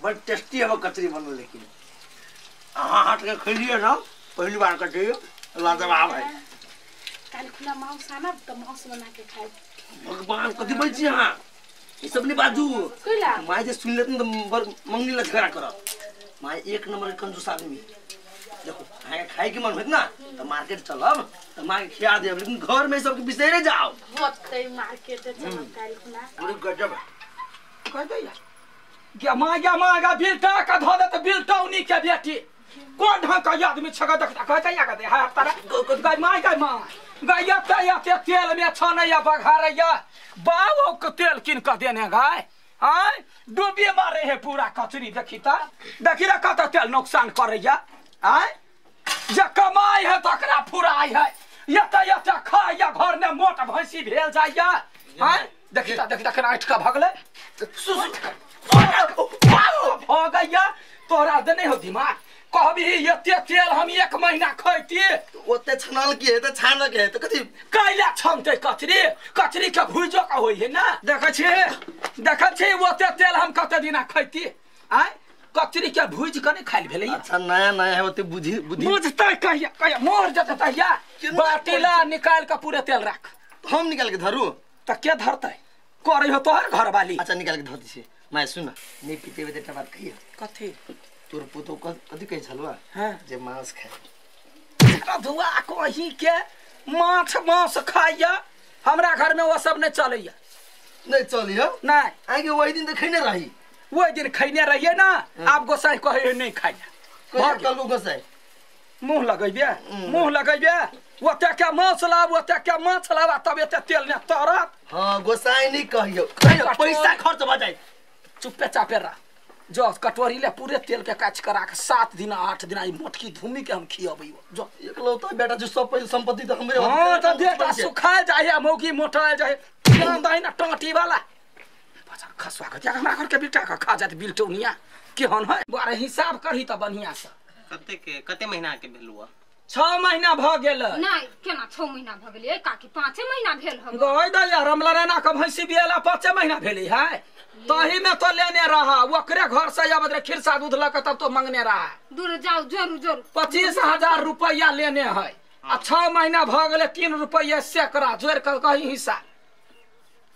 बड़ टेस्टी है वो कचरी बनल लेकिन अहाँ हाथ के खइलिए ना पहली बार कचरी लाजवाब है। काल खुला मांस आना तो मांस बना के खाए। भगवान कथी बोल छी अहाँ ई सब नहीं बाजू। कइला माय जे सुन लेत न तो मंगनी लखरा कर माय एक नंबर के कंजूस आदमी। देखो आगे खाए के मन होत ना तो मार्केट चलब तो माय खिया देब लेकिन घर में सब बिसरे जाओ। होतै मार्केट चलब काल खुला। पूरे गजब कह दे या मागा बिल्टा का धो दे तो बिल्टौनी के बेटी कौन ढंग का आदमी छगा देखता कहता या कहते हां तारा गाय मां गैया ते तेल में छनैया बघारैया बाबू के तेल किन के देने गाय हां डूबे मारे है पूरा कचरी देखी रे कत तेल नुकसान करैया हां जे कमाई है तकरा फुराई है यत खाया घर में मोट भैंसी भेल जाइया हां देखी केना आठ का भगले हो गया तोरा दे नहीं हो दिमाग कहबी एते तेल हम एक महीना खैती ओते छनाल की है तो छान के है तो कथी कैला छमते कचरी के भुजो का होई है ना देखे छी ओते तेल हम कते दिना खैती आय कचरी के भुज के नहीं खाइल भेलै। अच्छा नया है ओते बुद्धि बुझतै कहिया मोर जते तहिया बाटीला निकाल के पूरे तेल रख हम निकाल के धरू त के धरतै करे हो तोहर घर वाली। अच्छा निकाल के धर दी मैं सुन नहीं पीते हुए तेटा बात कहिए कथी तोर पुतो कथी कह छलवा हां जे मांस खाए धुआ कहीं के मांस खाइया हमरा घर में वो सब नहीं चलैया नहीं चलियो नहीं आगे वही दिन तो खैने रही वही दिन खैने रहिए ना आप गोसाई कहे नहीं खाइया कल को गोसाई मुंह लगैबे ओते के मांस लाब ओते के मांस लाब तब एते तेल ने तरत। हां गोसाई नहीं कहियो पैसा खर्च भ जाए चुप्पे चापे रह जो कटोरी ले पूरे तेल के काच करा के 7 दिन 8 दिन ई मोटकी धूमी के हम खियबै जो एकलौता बेटा जो सब पहले संपत्ति तो हमरे हां तो बेटा सुखा जाए मौकी मोटा जाए जान दाई ना टाटी वाला बचा खसवा के हमरा घर के बेटा का खा जात बिल्टौनिया केहन है बारे हिसाब करही त बढ़िया से कते महीना के भेलुआ 6 महीना भ गेल नहीं केना 6 महीना भ गेलै काकी 5 महीना भेल हम गय दैया रमलरेना के भैंसी बियाला 5 महीना भेलै है तही में तो लेने रहा ओकरे घर से अब खिरसा दूध लक तब तो मांगने रहा दूर जाओ जरूर 25,000 रुपया लेने है आ 6 महीना भ गेले 3 रुपया सैकड़ा जोड़ के कहीं हिस्सा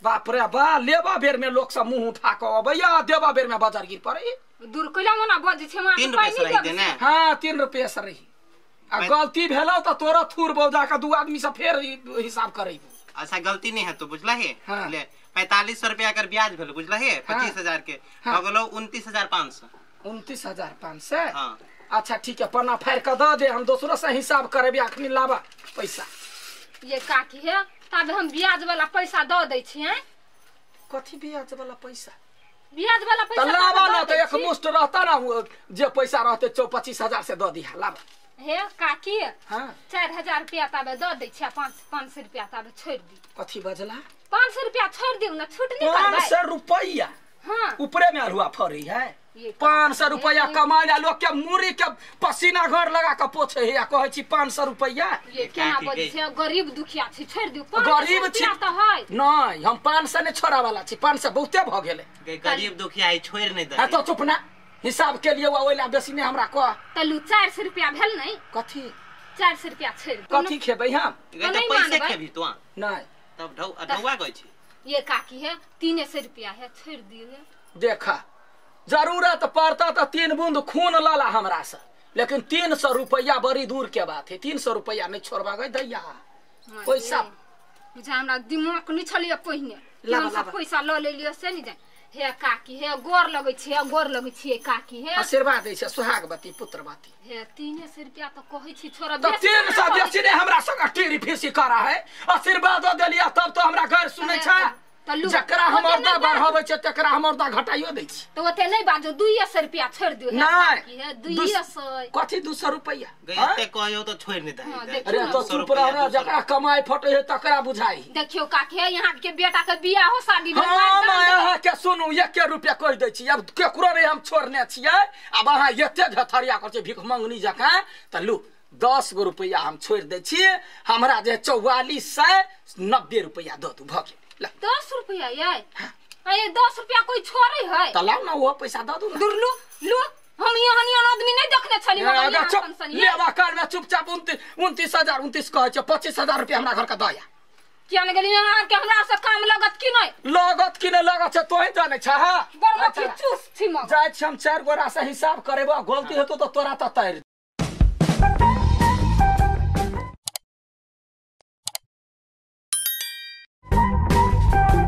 बाप रे बा लेबा बेर में लोग सब मुंह उठा के अबैया देबा बेर में बाजार गिर पड़े दूर कैला मना बज छै मां 3 रुपया से रही देने हां 3 रुपया से रही आ गलती भेलो तो तोरा थूर बौजा के दू आदमी से फेर हिसाब करेबू। अच्छा गलती नहीं है तो बुझला है हाँ। ले 4500 रुपया कर ब्याज भेल बुझला है 25,000 के हो गेलो 29,500 29,500 हां अच्छा ठीक है पन्ना फाड़ के द दे हम दूसरा से हिसाब करेबे अखनी लाबा पैसा ये काकी है तब हम ब्याज वाला पैसा द दै छी हैं कथी ब्याज वाला पैसा तो लाबा ना तो एक मुष्ट रहता ना जे पैसा रहते 25,000 से द दिया लाबा हे काकी हां 4,000 रुपया तब द दै छी 500 रुपया तब छोड़ दी कथी बजला 500 रुपया छोड़ दियो ना छूट नहीं करबै 500 रुपया हां ऊपरे में हलवा फरी है 500 रुपया कमाइला लोग के मुरी के पसीना घर लगा के पोछे है कहे छी 500 रुपया ये केना बजै छै गरीब दुखिया छी छोड़ दियो गरीब छी त है नहीं हम 500 ने छोड़ा वाला छी 500 बहुते भ गेले गरीब दुखिया छोड़ नहीं दे तो चुप ना हिसाब के लिए ओइला बेसी ने हमरा कह तलू 400 रुपया भेल नहीं कथी 400 रुपया छोड़ कथी खेबै हम तो पैसे खेबी तो नहीं तब ढौआ गई छी ये काकी है 300 रुपया है छोड़ दिए देखा जरूरत पड़ता तो 3 बूंद खून लाला हमरा से लेकिन 300 रुपया बड़ी दूर के बात है 300 रुपया नहीं छोड़बा गई दैया पैसा बुझा हमरा दिमाग नहीं छलिए पहिने सब पैसा ल लेलिए से नहीं जाय हे काकी हे गोर लगै छी काकी हे आशीर्वाद दै छै सुहागवती पुत्रवती हे 300 रुपया तो कहै छी छोरा तो 300 बेसी ने हमरा संग टीरी फीसी करा है आशीर्वाद दिलिया तब तो हमरा घर सुनै छै जकरा हमरदा बढ़ाबै छै तकरा हमरदा घटाइयो दै छी तो ओते नहीं बाजो 200 रुपया छोड़ दियो नहीं हे 200 कथी 200 रुपया गते कहयो तो छोड़ नहीं दे अरे तो चुप रह जकरा कमाई फटे है तकरा बुझाई देखियो काकी यहां के बेटा के बियाह हो शादी भेल हम यहां के सुनू 1 रुपया कह दै छी अब केकरो रे हम छोड़ने छियै अब अहाँ एते झथरिया कर छै भिख मंगनी जका त लू 10 गो रुपया हम छोड़ दै छी हमरा जे 4490 रुपया द दू भ गेल 10 रुपया ये अरे 10 रुपया कोई छोड़े है त लाओ ना वो पैसा दे दो ना दूर लो लो हम यहाँ आदमी नहीं देखने छली मगर अगर यहाँ चुप पेंशन लेवा कर में चुपचाप 29,029 कहे छ 25,000 रुपया हमरा घर का दया क्या न गेली यहाँ के हमरा से काम लगत कि नहीं लगत छ तोही जाने छ हां बड़ मछली चूस छी मग जाय छ हम 4 गोरा से हिसाब करेबो गलती हेतो तो तोरा त तैर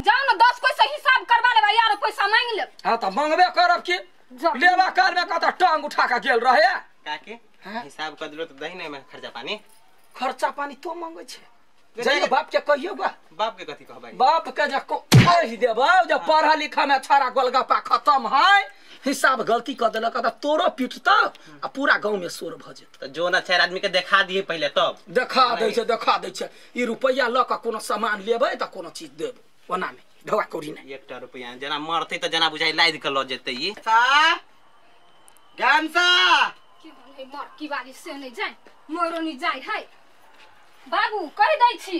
जाओ ना 10 कोई से हिसाब करवा ले यार पैसा मांग ले हां त मांगबे करब की लेवा कर में कत टांग उठा के गेल रहे काकी हिसाब कर दिलो तो दही नहीं में खर्चा पानी तो मांगे छे जय बाप के कहियो बा बाप के कथी कहबै बाप के जे कहि देबौ जब पढ़ा लिखा में छाड़ा गोलगप्पा खत्म है हिसाब गलती कर देलक त तोरो पीटत आ पूरा गांव में शोर भ जेत तो जो ना 4 आदमी के देखा दिए पहले तब देखा दै छै ई रुपैया ल के कोनो सामान लेबै त कोनो चीज देब ओना में ढवा कोरी नहीं 1 रुपया जना मरते तो जना बुझाई लाद के ल जेते ई ज्ञान सा के मर की बाली से नहीं जाय मोरो नहीं जाय है बाबू कह दै छी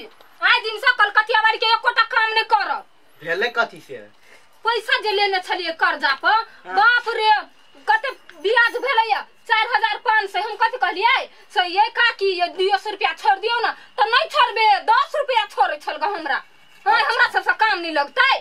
आइ दिन से कलकतिया बारी के एकोटा काम नहीं करब भेले कथी से पैसा जे लेने छलिए कर्जा पर बाप रे कते ब्याज भेलैया 4,500 हम कथि कहलिए से ये काकी ये 200 रुपया छोड़ दियो ना तो नहीं छोड़बे 10 रुपया छोड़े छल ग हमरा सबसे काम नहीं लगता है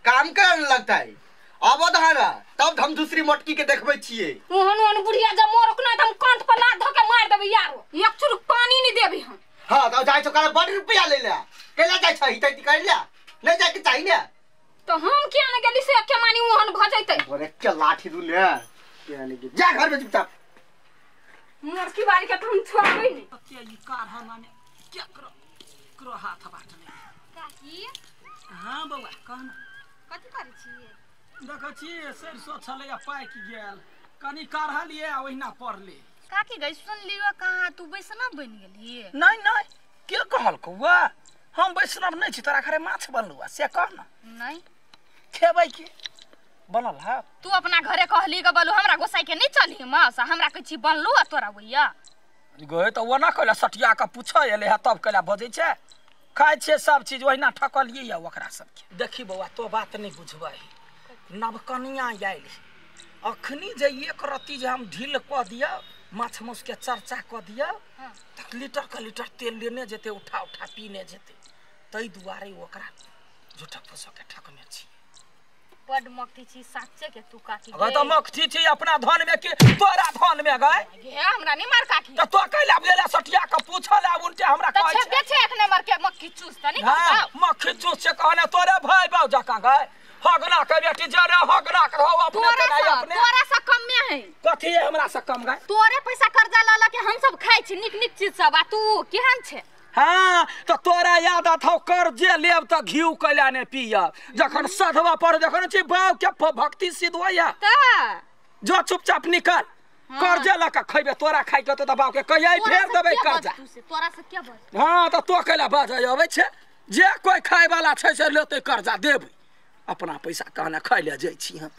काम करने लगता है अब धारा तब हम दूसरी मोटकी के देखबै छिए ओहन बुढ़िया जब मोरक ना हम कांट पर लात धो के मार देबे यारो एक चुरुक पानी नहीं देबे हम हां तो जाय छ करे बड़ रुपया ले ले केला जाय छ हितै कर ले नहीं जाय के चाहिए तो हम क्या न गेली से के मानी ओहन भ जैतै बोले के लाठी दू ले के ले जा घर में चुपचाप मोर की बारी के हम छोड़बै नहीं के ई कार माने क्या करो हाथ बाट ले काकी हां बौआ कहना कथि करै छी देखै छी सरसो छलैया पाइक गेल कनी काढ़ा लिए ओहिना पड़ले काकी गई सुन लियो कहां तू वैष्णव बन गेली नहीं के कहल कौआ हम वैष्णव नहीं छी तोरा घरे माछ बनलुआ से कह ना नहीं खेबै की बनल है तू अपना घरे कहली ग बोलू हमरा गोसाई के नहीं चली मास हमरा कह छी बनलू आ तोरा भैया गए तो वो ना कहला सटिया के पूछ एले है तब कहला बजै छै खाइ छै सब चीज ओहिना ठकलिए या ओकरा सब के देखी बौआ तो बात नहीं बुझबै नवकनिया आइल अखनी जे एक रत्ती जे हम ढील क दिया माछ मौस के चर्चा क दिया त लीटर के लीटर तेल लेने जेते उठा पीने जेते तई दुआरे ओकरा झूठा फुसो के ठकने छी बड मक्ठी छी साचे के तू काकी अगर तो मक्ठी छी अपना धन में के तोरा धन में गए गे हमरा नहीं मार काकी त तो कैला बेला सटिया के पूछल आ उल्टे हमरा त कहै छे छे एक नंबर के मक्खी चूस त नहीं हां मक्खी चूस से कहने तोरे भाई बाऊ जका गए हगना के बेटी जरे हगना के रहो अपने अपने तोरा से कम में है कथी है हमरा से कम गए तोरे पैसा कर्जा ल ल के हम सब खाइ छी निक चीज सब आ तू केहन छे हां तो तोरा याद आथौ कर्जे लेब त घिउ कैला ने पियब जखन सधवा पर जखन छी बाऊ के भक्ति सिद्ध होया त जो चुपचाप निकल कर्जे ल के खइबे तोरा खाइ के त बाऊ के कहियै फेर देबै कर्जा तोरा से क्या बोल हां त तो कैला बाजै अबै छै जे कोई खाइ वाला छै से लेतै कर्जा देबै अपना पैसा कहना खाइ ले जाइ छी हम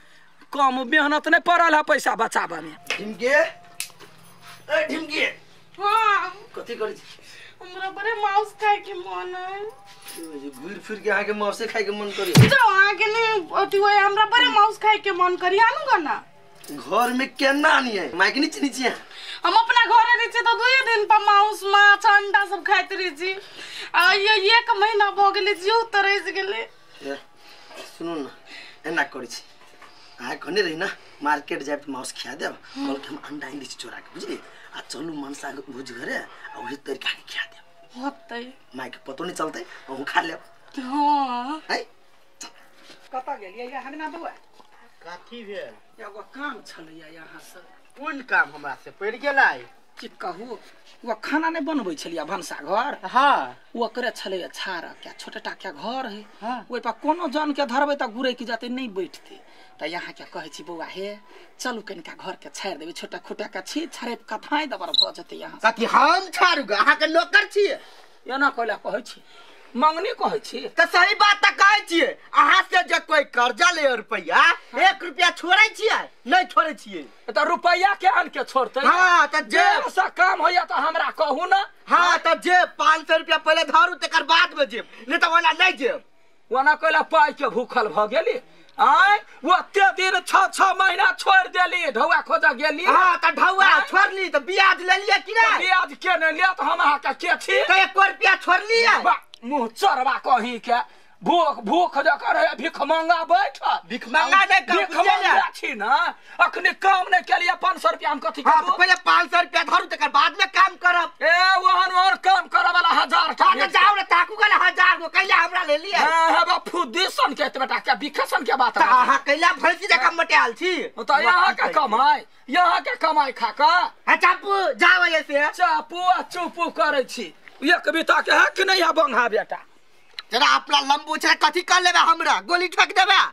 कम मेहनत नहीं पड़ल है पैसा बचाबे में ढिमके ए ढिमके हां कथी करै छी हमरा बड़े मांस खाए के मन है घूर फिर के आके मांस खाए के मन करी जो आगे ने ओती होय हमरा बड़े मांस खाए के मन करी आनु गना घर में केना नहीं है माइक नीचे नीचे हम अपना घरे रही छी तो 2 दिन पर मांस माछ अंडा सब खाइत रही छी आ ये 1 महीना भ गेले जीव तरस गेले सुनो ना एना करी छी आ कने रही ना मार्केट जाए तो मांस खिया देब कल के हम अंडा इंडी चोरा के बुझली आ चलू मनसा भुज घरे आ वही तरीका के खिया देब होतै माई के पतो नहीं चलते हम खा लेब हां है कता गेलियै या हगना बउआ काठी भेल एगो काम छलैया यहाँ से कोन काम हमरा से पड़ गेलै कि कहू वो खाना नहीं बनबै छलिया भनसा घर हां वो करे छलैया छारा क्या छोटा क्या घर है हां ओइ पर कोनो जन के धरबै त गुरै की जाते नहीं बैठते त यहाँ क्या कहै छी बउआ हे चलू कनिका घर के छाड़ देबै छोटा खुटा के छी छाड़े कथाई दबर भ जते यहाँ कथी हम छाड़ू ग अहाँ के नौकर छी एना कहला कहै छी मंगनी कहै छी त सही बात त कहै छी अहाँ से जे कोई कर्जा ले रुपया 1 रुपया छोड़ै छियै नहीं छोड़ै छियै त रुपया के आन के छोड़तै हां त जे ऐसा काम होया त हमरा कहू ना हां त जे 500 रुपया पहले धरू तकर बाद में जेब नहीं त ओना नहीं जेब ओना कहला पाई के भूखल भ गेली आय ओते दिन 6 महीना छोड़ देली ढौआ खोजा गेली हां त ढौआ छोड़ली त ब्याज ले लिया कि नहीं ब्याज के ने ले त हम अहा के छी त 1 रुपया छोड़ली है मुंह चरवा कहीं के भूख जकर है भिख मांगा बैठ भिख मांगा नहीं भिख मांगा छी ना अखनी काम नहीं केलिए 500 रुपया हम कथि हां पहले 500 रुपया धरू तकर बाद में काम करब ए ओहन काम करे वाला 1000 टाका जाओ रे ताकू गले 1000 गो कैला हमरा ले लिया हां बा फुद्दीसन के बेटा के भिखसन के बात त अहा कैला भैंसी जका मटेल छी त यहाँ के कमाई खा का है चापू जाओ ऐसे चापू आ चुपू करे छी एक बिता के है कि नहीं है बंगा बेटा जरा अपना लंबू छै कथि कर लेबे हमरा गोली ठोक देबे